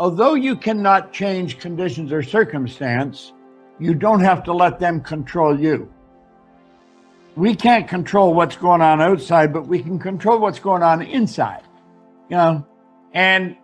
although you cannot change conditions or circumstance, you don't have to let them control you. We can't control what's going on outside, but we can control what's going on inside, and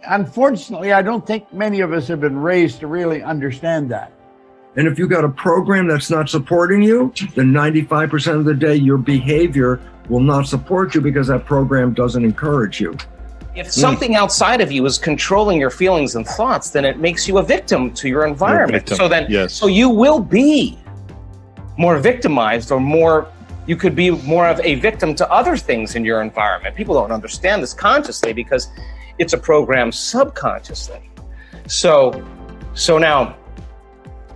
unfortunately, I don't think many of us have been raised to really understand that. And if you've got a program that's not supporting you, then 95% of the day, your behavior will not support you because that program doesn't encourage you. If something outside of you is controlling your feelings and thoughts, then it makes you a victim to your environment. So you will be more victimized, or you could be more of a victim to other things in your environment. People don't understand this consciously because it's a program subconsciously. So now,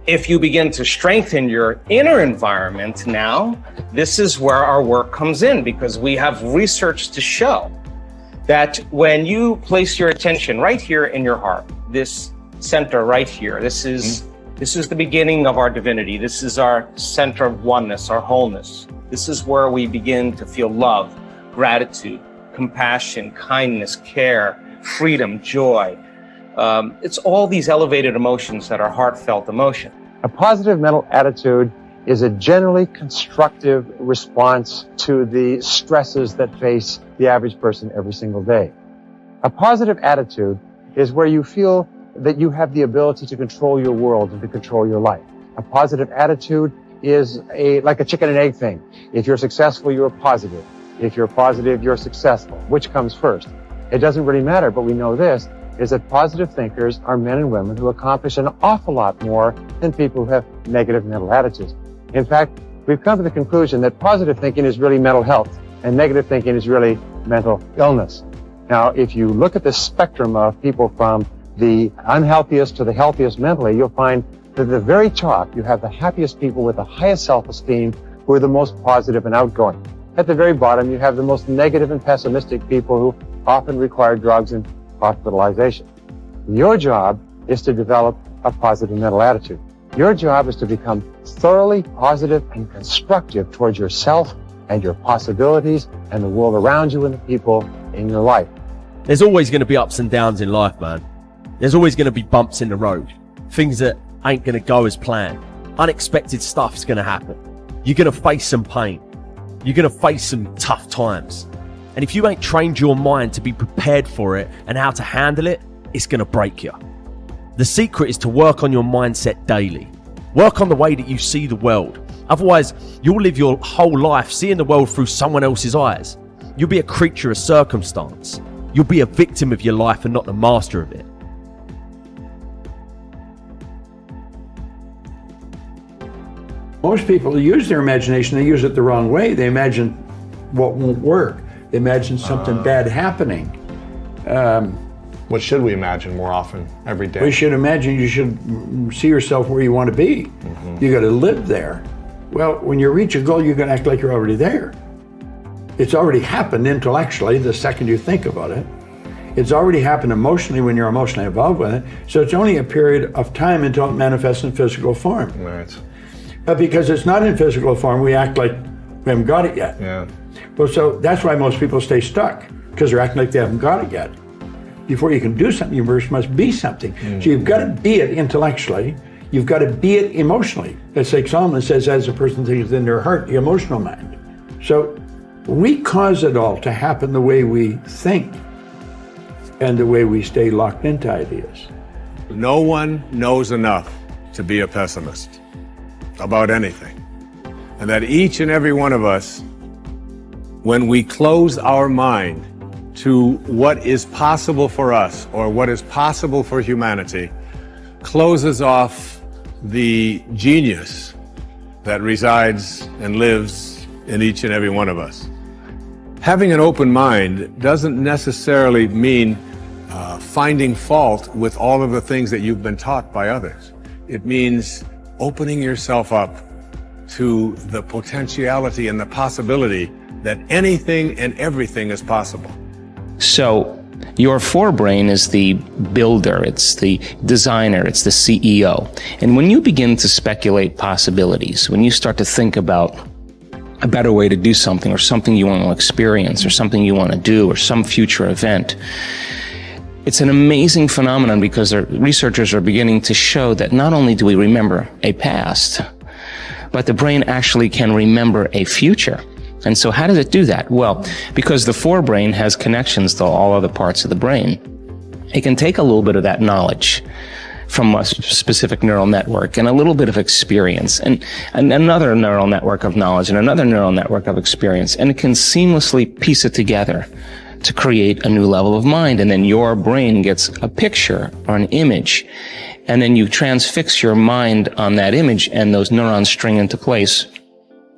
if you begin to strengthen your inner environment now, this is where our work comes in, because we have research to show that when you place your attention right here in your heart, this center right here, this is the beginning of our divinity. This is our center of oneness, our wholeness. This is where we begin to feel love, gratitude, compassion, kindness, care, freedom, joy. It's all these elevated emotions that are heartfelt emotion. A positive mental attitude is a generally constructive response to the stresses that face the average person every single day. A positive attitude is where you feel that you have the ability to control your world and to control your life. A positive attitude is like a chicken and egg thing. If you're successful, you're positive. If you're positive, you're successful. Which comes first? It doesn't really matter, but we know this, is that positive thinkers are men and women who accomplish an awful lot more than people who have negative mental attitudes. In fact, we've come to the conclusion that positive thinking is really mental health and negative thinking is really mental illness. Now, if you look at the spectrum of people from the unhealthiest to the healthiest mentally, you'll find that at the very top, you have the happiest people with the highest self-esteem who are the most positive and outgoing. At the very bottom, you have the most negative and pessimistic people who often require drugs and hospitalization. Your job is to develop a positive mental attitude. Your job is to become thoroughly positive and constructive towards yourself and your possibilities and the world around you and the people in your life. There's always going to be ups and downs in life, man. There's always going to be bumps in the road. Things that ain't going to go as planned. Unexpected stuff's going to happen. You're going to face some pain. You're going to face some tough times. And if you ain't trained your mind to be prepared for it and how to handle it, it's going to break you. The secret is to work on your mindset daily. Work on the way that you see the world. Otherwise, you'll live your whole life seeing the world through someone else's eyes. You'll be a creature of circumstance. You'll be a victim of your life and not the master of it. Most people use their imagination, they use it the wrong way. They imagine what won't work. They imagine something bad happening. What should we imagine more often every day? We should imagine you should see yourself where you want to be. You got to live there. Well, when you reach a goal, you're going to act like you're already there. It's already happened intellectually the second you think about it. It's already happened emotionally when you're emotionally involved with it. So it's only a period of time until it manifests in physical form. Right. But because it's not in physical form, we act like we haven't got it yet. Yeah. Well, so that's why most people stay stuck, because they're acting like they haven't got it yet. Before you can do something, you first must be something. So you've got to be it intellectually. You've got to be it emotionally. It's like Solomon says, as a person thinks in their heart, the emotional mind. So we cause it all to happen the way we think and the way we stay locked into ideas. No one knows enough to be a pessimist about anything. And that each and every one of us, when we close our mind to what is possible for us or what is possible for humanity, closes off the genius that resides and lives in each and every one of us. Having an open mind doesn't necessarily mean finding fault with all of the things that you've been taught by others. It means opening yourself up to the potentiality and the possibility that anything and everything is possible. So your forebrain is the builder, it's the designer, it's the CEO. And when you begin to speculate possibilities, when you start to think about a better way to do something or something you want to experience or something you want to do or some future event, It's an amazing phenomenon because the researchers are beginning to show that not only do we remember a past, but the brain actually can remember a future. And so how does it do that? Well, because the forebrain has connections to all other parts of the brain, it can take a little bit of that knowledge from a specific neural network and a little bit of experience and another neural network of knowledge and another neural network of experience, and it can seamlessly piece it together to create a new level of mind. And then your brain gets a picture or an image, and then you transfix your mind on that image, and those neurons string into place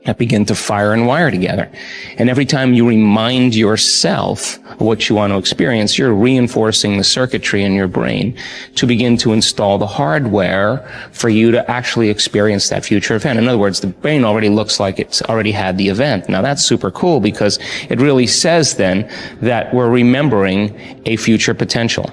that begin to fire and wire together. And every time you remind yourself of what you want to experience, you're reinforcing the circuitry in your brain to begin to install the hardware for you to actually experience that future event. In other words, the brain already looks like it's already had the event. Now that's super cool because it really says then that we're remembering a future potential.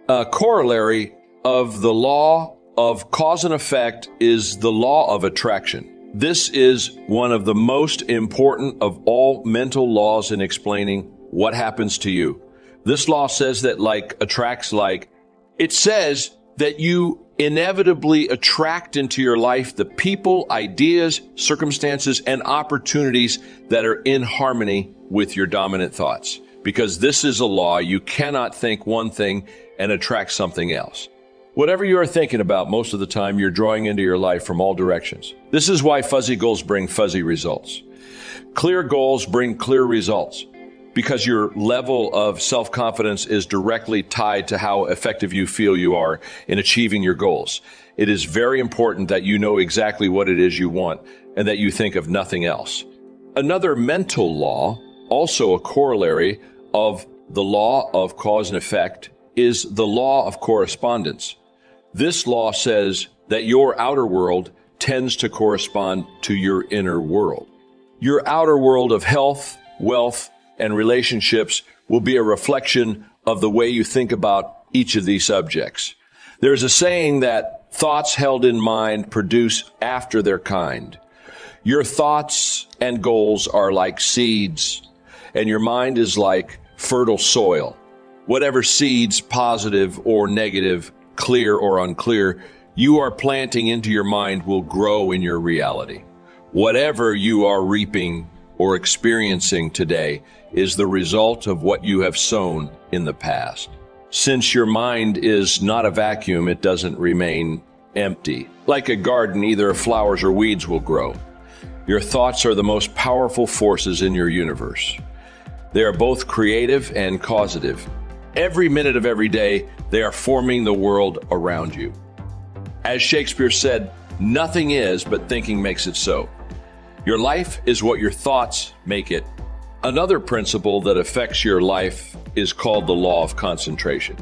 A corollary of the law of cause and effect is the law of attraction. This is one of the most important of all mental laws in explaining what happens to you. This law says that like attracts like. It says that you inevitably attract into your life the people, ideas, circumstances, and opportunities that are in harmony with your dominant thoughts. Because this is a law, you cannot think one thing and attract something else. Whatever you are thinking about most of the time, you're drawing into your life from all directions. This is why fuzzy goals bring fuzzy results. Clear goals bring clear results because your level of self-confidence is directly tied to how effective you feel you are in achieving your goals. It is very important that you know exactly what it is you want and that you think of nothing else. Another mental law, also a corollary of the law of cause and effect, is the law of correspondence. This law says that your outer world tends to correspond to your inner world. Your outer world of health, wealth, and relationships will be a reflection of the way you think about each of these subjects. There's a saying that thoughts held in mind produce after their kind. Your thoughts and goals are like seeds, and your mind is like fertile soil. Whatever seeds, positive or negative, clear or unclear, you are planting into your mind will grow in your reality. Whatever you are reaping or experiencing today is the result of what you have sown in the past. Since your mind is not a vacuum, it doesn't remain empty. Like a garden, either flowers or weeds will grow. Your thoughts are the most powerful forces in your universe. They are both creative and causative. Every minute of every day, they are forming the world around you. As Shakespeare said, nothing is, but thinking makes it so. Your life is what your thoughts make it. Another principle that affects your life is called the law of concentration.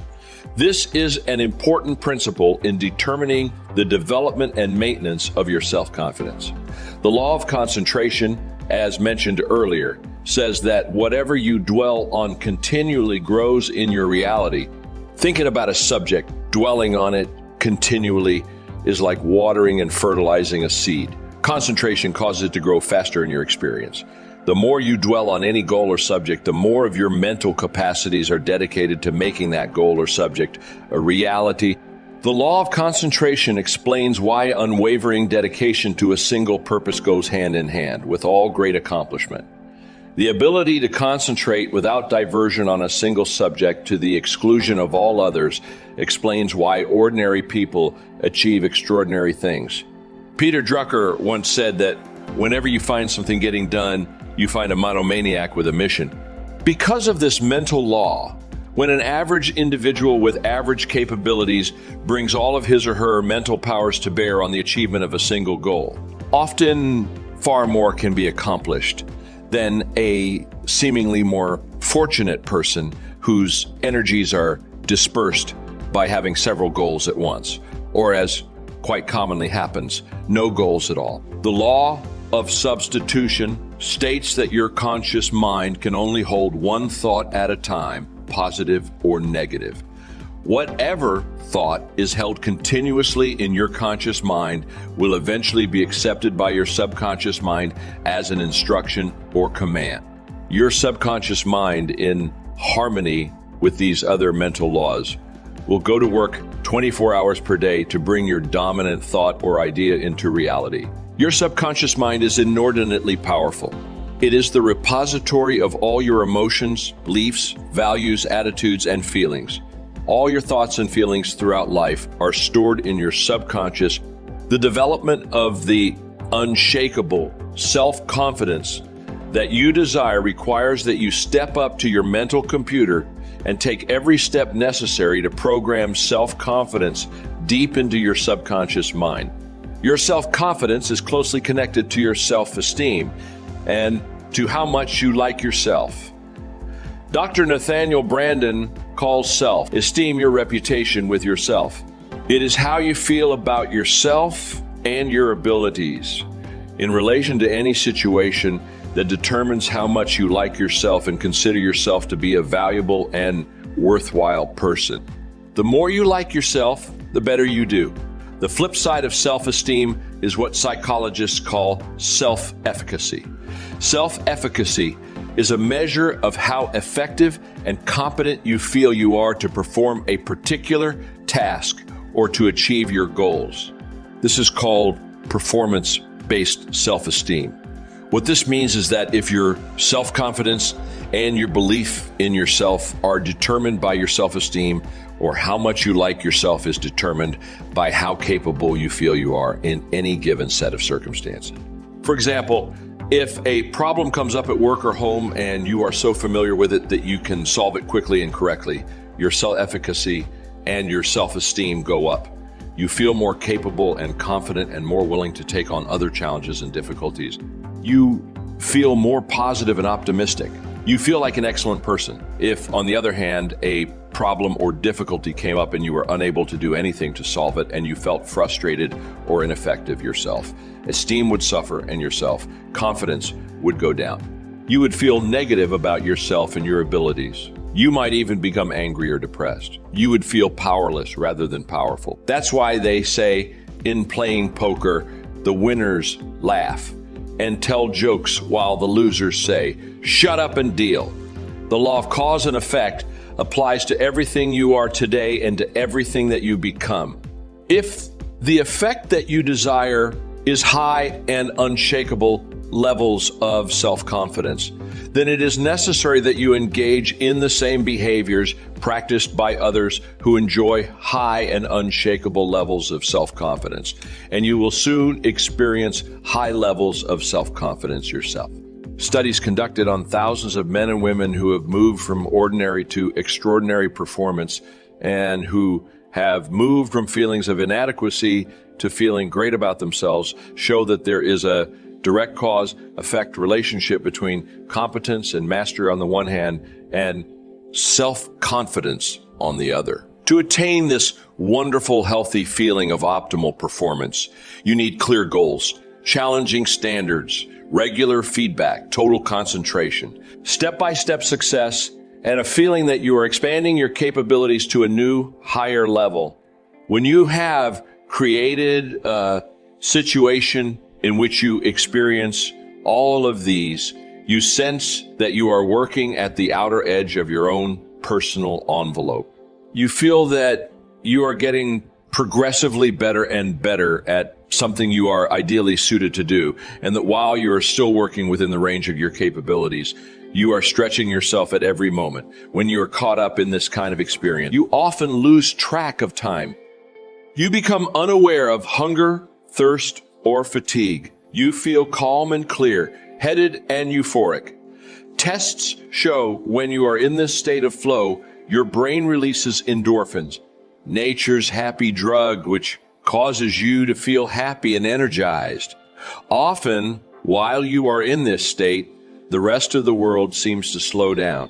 This is an important principle in determining the development and maintenance of your self-confidence. The law of concentration, as mentioned earlier, says that whatever you dwell on continually grows in your reality. Thinking about a subject, dwelling on it continually is like watering and fertilizing a seed. Concentration causes it to grow faster in your experience. The more you dwell on any goal or subject, the more of your mental capacities are dedicated to making that goal or subject a reality. The law of concentration explains why unwavering dedication to a single purpose goes hand in hand with all great accomplishment. The ability to concentrate without diversion on a single subject to the exclusion of all others explains why ordinary people achieve extraordinary things. Peter Drucker once said that whenever you find something getting done, you find a monomaniac with a mission. Because of this mental law, when an average individual with average capabilities brings all of his or her mental powers to bear on the achievement of a single goal, often far more can be accomplished than a seemingly more fortunate person whose energies are dispersed by having several goals at once, or as quite commonly happens, no goals at all. The law of substitution states that your conscious mind can only hold one thought at a time, positive or negative. Whatever thought is held continuously in your conscious mind will eventually be accepted by your subconscious mind as an instruction or command. Your subconscious mind, in harmony with these other mental laws, will go to work 24 hours per day to bring your dominant thought or idea into reality. Your subconscious mind is inordinately powerful. It is the repository of all your emotions, beliefs, values, attitudes, and feelings. All your thoughts and feelings throughout life are stored in your subconscious. The development of the unshakable self-confidence that you desire requires that you step up to your mental computer and take every step necessary to program self-confidence deep into your subconscious mind. Your self-confidence is closely connected to your self-esteem and to how much you like yourself. Dr. Nathaniel Branden calls self-esteem your reputation with yourself. It is how you feel about yourself and your abilities in relation to any situation that determines how much you like yourself and consider yourself to be a valuable and worthwhile person. The more you like yourself, the better you do. The flip side of self-esteem is what psychologists call self-efficacy. Self-efficacy is a measure of how effective and competent you feel you are to perform a particular task or to achieve your goals. This is called performance-based self-esteem. What this means is that if your self-confidence and your belief in yourself are determined by your self-esteem, or how much you like yourself is determined by how capable you feel you are in any given set of circumstances. For example, if a problem comes up at work or home and you are so familiar with it that you can solve it quickly and correctly, your self-efficacy and your self-esteem go up. You feel more capable and confident and more willing to take on other challenges and difficulties. You feel more positive and optimistic. You feel like an excellent person. If, on the other hand, a problem or difficulty came up and you were unable to do anything to solve it and you felt frustrated or ineffective yourself, esteem would suffer and your self-confidence would go down. You would feel negative about yourself and your abilities. You might even become angry or depressed. You would feel powerless rather than powerful. That's why they say in playing poker, the winners laugh and tell jokes while the losers say, "Shut up and deal." The law of cause and effect applies to everything you are today and to everything that you become. If the effect that you desire is high and unshakable levels of self-confidence, then it is necessary that you engage in the same behaviors practiced by others who enjoy high and unshakable levels of self-confidence, and you will soon experience high levels of self-confidence yourself. Studies conducted on thousands of men and women who have moved from ordinary to extraordinary performance and who have moved from feelings of inadequacy to feeling great about themselves show that there is a direct cause-effect relationship between competence and mastery on the one hand and self-confidence on the other. To attain this wonderful, healthy feeling of optimal performance, you need clear goals, challenging standards, regular feedback, total concentration, step-by-step success, and a feeling that you are expanding your capabilities to a new, higher level. When you have created a situation in which you experience all of these, you sense that you are working at the outer edge of your own personal envelope. You feel that you are getting progressively better and better at something you are ideally suited to do, and that while you are still working within the range of your capabilities, you are stretching yourself at every moment. When you are caught up in this kind of experience, you often lose track of time. You become unaware of hunger, thirst, or fatigue. You feel calm and clear, headed and euphoric. Tests show when you are in this state of flow, your brain releases endorphins, nature's happy drug, which causes you to feel happy and energized. Often, while you are in this state, the rest of the world seems to slow down.